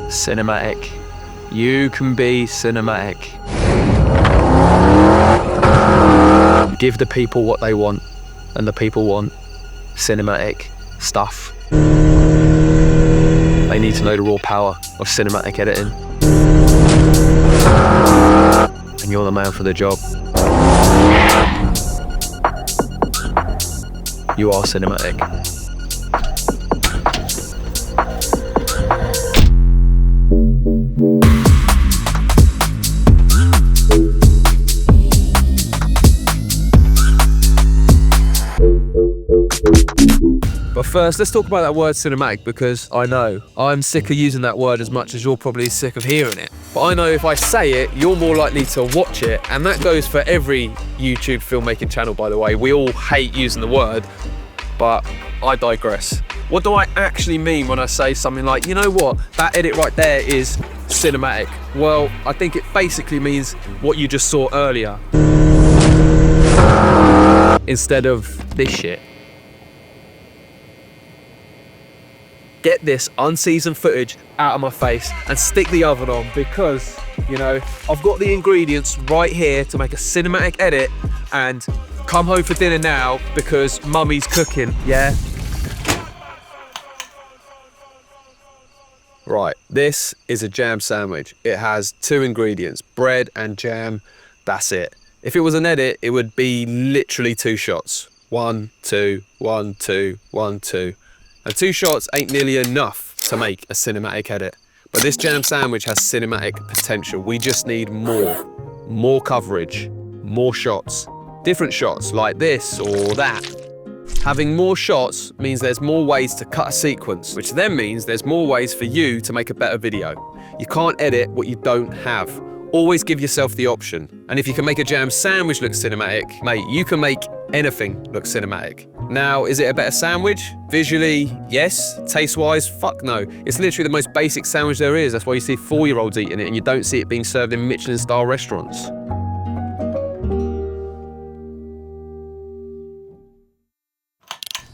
Cinematic. You can be cinematic. Give the people what they want, and the people want cinematic stuff. They need to know the raw power of cinematic editing. And you're the man for the job. You are cinematic. But first, let's talk about that word cinematic, because I know I'm sick of using that word as much as you're probably sick of hearing it. But I know if I say it, you're more likely to watch it, and that goes for every YouTube filmmaking channel, by the way. We all hate using the word, but I digress. What do I actually mean when I say something like, you know what, that edit right there is cinematic? Well, I think it basically means what you just saw earlier, instead of this shit. Get this unseasoned footage out of my face and stick the oven on, because, you know, I've got the ingredients right here to make a cinematic edit and come home for dinner now because mummy's cooking, yeah? Right, this is a jam sandwich. It has 2 ingredients, bread and jam, that's it. If it was an edit, it would be literally 2 shots. 1, 2, 1, 2, 1, 2. And 2 shots ain't nearly enough to make a cinematic edit. But this jam sandwich has cinematic potential. We just need more coverage, more shots, different shots like this or that. Having more shots means there's more ways to cut a sequence, which then means there's more ways for you to make a better video. You can't edit what you don't have. Always give yourself the option. And if you can make a jam sandwich look cinematic, mate, you can make anything look cinematic. Now, is it a better sandwich? Visually, yes. Taste-wise, fuck no. It's literally the most basic sandwich there is. That's why you see 4-year-olds eating it and you don't see it being served in Michelin-style restaurants.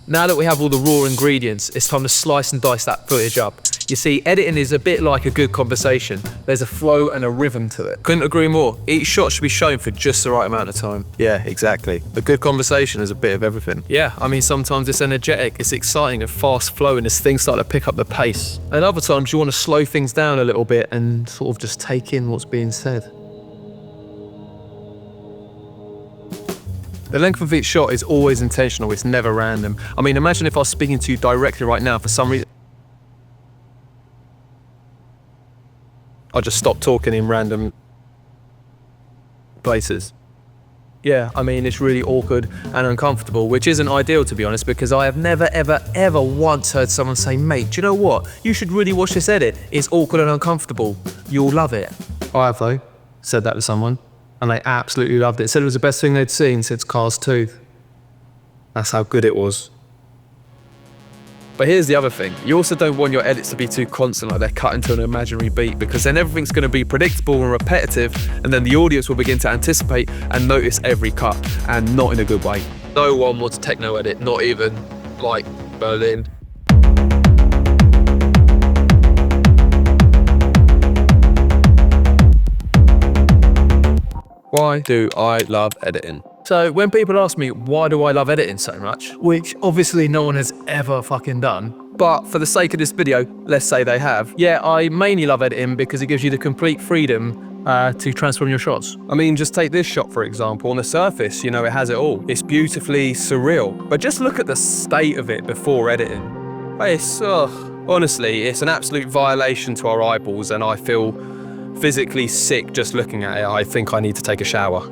Now that we have all the raw ingredients, it's time to slice and dice that footage up. You see, editing is a bit like a good conversation. There's a flow and a rhythm to it. Couldn't agree more. Each shot should be shown for just the right amount of time. Yeah, exactly. A good conversation is a bit of everything. Yeah, I mean, sometimes it's energetic, it's exciting and fast flowing as things start to pick up the pace. And other times you want to slow things down a little bit and sort of just take in what's being said. The length of each shot is always intentional, it's never random. I mean, imagine if I was speaking to you directly right now for some reason. I'll just stop talking in random places. Yeah, I mean, it's really awkward and uncomfortable, which isn't ideal, to be honest, because I have never, ever, ever once heard someone say, mate, do you know what? You should really watch this edit. It's awkward and uncomfortable. You'll love it. I have, though, said that to someone, and they absolutely loved it. Said it was the best thing they'd seen since Cars 2. That's how good it was. But here's the other thing. You also don't want your edits to be too constant, like they're cut into an imaginary beat, because then everything's going to be predictable and repetitive, and then the audience will begin to anticipate and notice every cut, and not in a good way. No one wants techno edit, not even like Berlin. Why do I love editing? So when people ask me, why do I love editing so much? Which obviously no one has ever fucking done. But for the sake of this video, let's say they have. Yeah, I mainly love editing because it gives you the complete freedom to transform your shots. I mean, just take this shot, for example. On the surface, you know, it has it all. It's beautifully surreal. But just look at the state of it before editing. It's, honestly, it's an absolute violation to our eyeballs, and I feel physically sick just looking at it. I think I need to take a shower.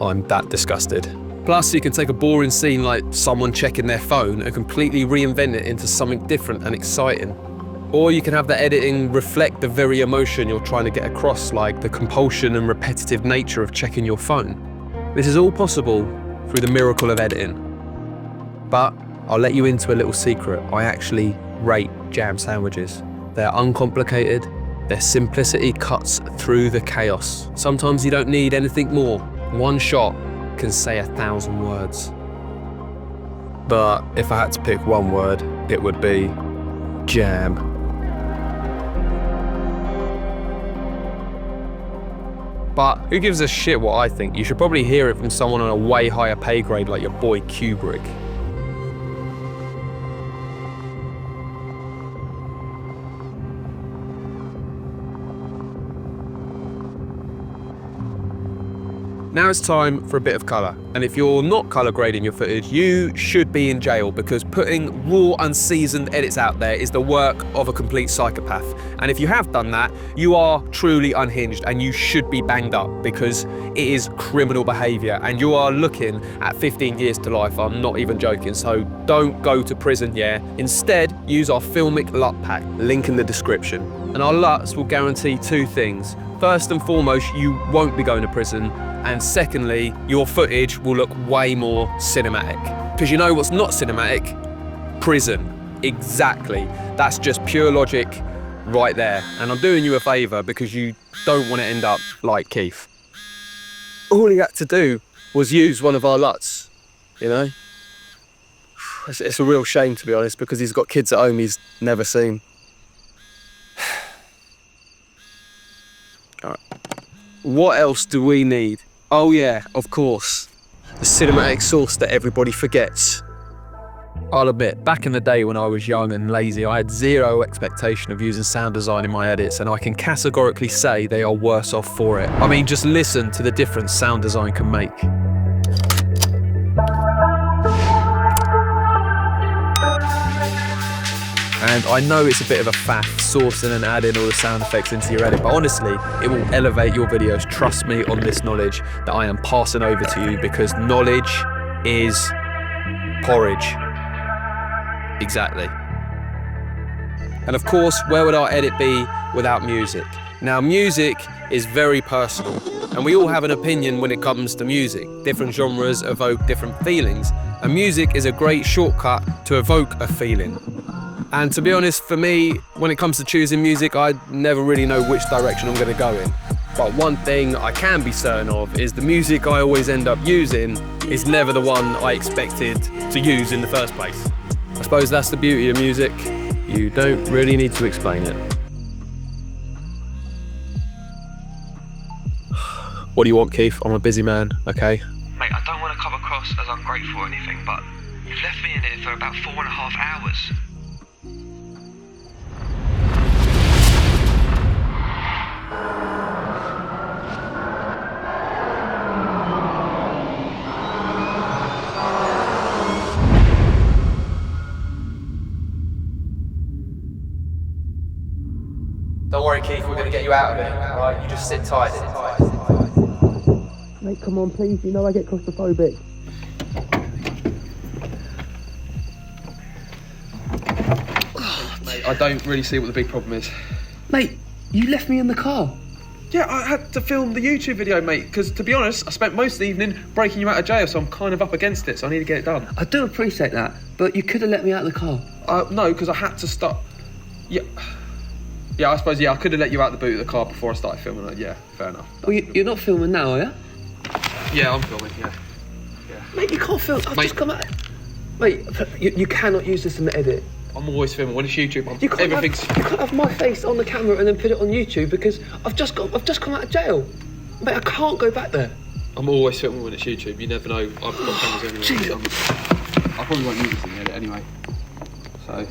I'm that disgusted. Plus, you can take a boring scene like someone checking their phone and completely reinvent it into something different and exciting. Or you can have the editing reflect the very emotion you're trying to get across, like the compulsion and repetitive nature of checking your phone. This is all possible through the miracle of editing. But I'll let you into a little secret. I actually rate jam sandwiches. They're uncomplicated. Their simplicity cuts through the chaos. Sometimes you don't need anything more. One shot can say 1,000 words. But if I had to pick one word, it would be jam. But who gives a shit what I think? You should probably hear it from someone on a way higher pay grade like your boy Kubrick. Now it's time for a bit of colour. And if you're not colour grading your footage, you should be in jail, because putting raw, unseasoned edits out there is the work of a complete psychopath. And if you have done that, you are truly unhinged and you should be banged up, because it is criminal behaviour and you are looking at 15 years to life. I'm not even joking. So don't go to prison, yeah? Instead, use our Filmic LUT pack, link in the description. And our LUTs will guarantee two things. First and foremost, you won't be going to prison. And secondly, your footage will look way more cinematic. Because you know what's not cinematic? Prison. Exactly. That's just pure logic right there. And I'm doing you a favour because you don't want to end up like Keith. All he had to do was use one of our LUTs, you know? It's a real shame, to be honest, because he's got kids at home he's never seen. All right. What else do we need? Oh yeah, of course. The cinematic source that everybody forgets. I'll admit, back in the day when I was young and lazy, I had zero expectation of using sound design in my edits, and I can categorically say they are worse off for it. I mean, just listen to the difference sound design can make. And I know it's a bit of a faff sourcing and adding all the sound effects into your edit, but honestly, it will elevate your videos. Trust me on this knowledge that I am passing over to you, because knowledge is porridge. Exactly. And of course, where would our edit be without music? Now, music is very personal, and we all have an opinion when it comes to music. Different genres evoke different feelings, and music is a great shortcut to evoke a feeling. And to be honest, for me, when it comes to choosing music, I never really know which direction I'm going to go in. But one thing I can be certain of is the music I always end up using is never the one I expected to use in the first place. I suppose that's the beauty of music. You don't really need to explain it. What do you want, Keith? I'm a busy man, okay? Mate, I don't want to come across as ungrateful or anything, but you've left me in here for about 4.5 hours. Don't worry, Keith, we're going to get you out of it, alright? You just sit tight. Mate, come on, please. You know I get claustrophobic. Mate, I don't really see what the big problem is. Mate, you left me in the car. Yeah, I had to film the YouTube video, mate, because to be honest, I spent most of the evening breaking you out of jail, so I'm kind of up against it, so I need to get it done. I do appreciate that, but you could have let me out of the car. No, because I had to stop. Yeah, I suppose, I could have let you out the boot of the car before I started filming it. Yeah, fair enough. Well, you're not filming now, are you? Yeah, I'm filming, yeah. Mate, you can't film. I've just come out. Mate, you cannot use this in the edit. I'm always filming. When it's YouTube, You can't have my face on the camera and then put it on YouTube, because I've just come out of jail. Mate, I can't go back there. I'm always filming when it's YouTube. You never know. I've got cameras everywhere. Jesus. I probably won't use this in the edit anyway. So...